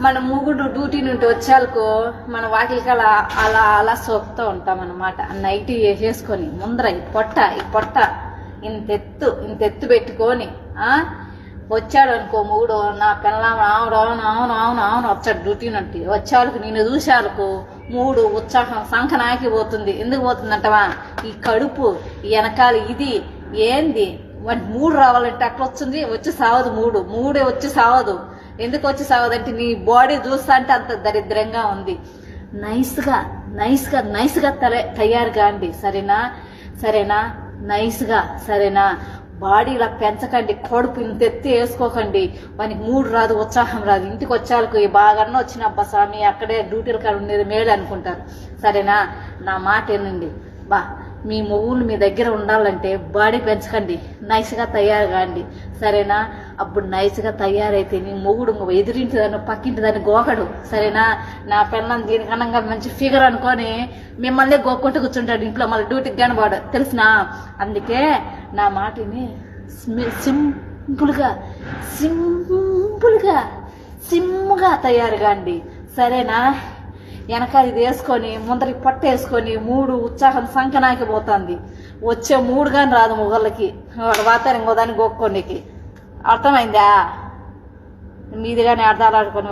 మన మూగుడు డ్యూటీ నుండి వచ్చాలకు మన వాకిలికి అలా అలా అలా సోపుతూ ఉంటాం అన్నమాట. నైట్ వేసేసుకొని ముందర ఈ పొట్ట ఇంతెత్తు పెట్టుకొని వచ్చాడు అనుకో మూడు నా పిల్లం అవును వచ్చాడు డ్యూటీ నుండి వచ్చేవాళ్ళకు నేను చూసేవాళ్ళకు మూడు ఉత్సాహం సంఖనాకి పోతుంది. ఎందుకు పోతుందంటవా ఈ కడుపు ఈ వెనకాల ఇది ఏంది వాటి మూడు రావాలంటే అట్లా వచ్చింది వచ్చి సావదు మూడే వచ్చి సావదు. ఎందుకు వచ్చి సావదంటే నీ బాడీ చూస్తా అంటే అంత దరిద్రంగా ఉంది. నైస్గా తయారు కాండి సరేనా నైస్గా సరేనా. బాడీ ఇలా పెంచకండి, కడుపు ఇంత ఎత్తి వేసుకోకండి, వానికి మూడు రాదు ఉత్సాహం రాదు. ఇంటికి వచ్చాలకు బాగా వచ్చిన అబ్బా స్వామి అక్కడే డ్యూటీలు కాడ ఉండేది మేలు అనుకుంటారు. సరేనా నా మాట ఏనండి మీ మొగుళ్ళు మీ దగ్గర ఉండాలంటే బాడీ పెంచకండి, నైస్గా తయారు కాండి సరేనా. అప్పుడు నైస్గా తయారైతే నీ మొగుడు ఎదురింటి దాన్ని పక్కింటి దాన్ని గోకడు సరేనా. నా పిల్లలు దీనికన్నా మంచి ఫిగర్ అనుకొని మిమ్మల్ని గోక్కొట్టు కూర్చుంటాడు ఇంట్లో, మళ్ళీ డ్యూటీకి కనబడు తెలిసినా. అందుకే నా మాటని సిమ్గా తయారు కాండి సరేనా. వెనకాల ఇది వేసుకొని ముందరికి పట్టు వేసుకొని మూడు ఉత్సాహం సంకనాకి పోతుంది. వచ్చే మూడు కానీ రాదు మొగళ్ళకి, వాడు వాతారు ఇంకో దాన్ని గోక్కోనికి. అర్థమైందా? మీది కానీ అర్థాలు ఆడుకొని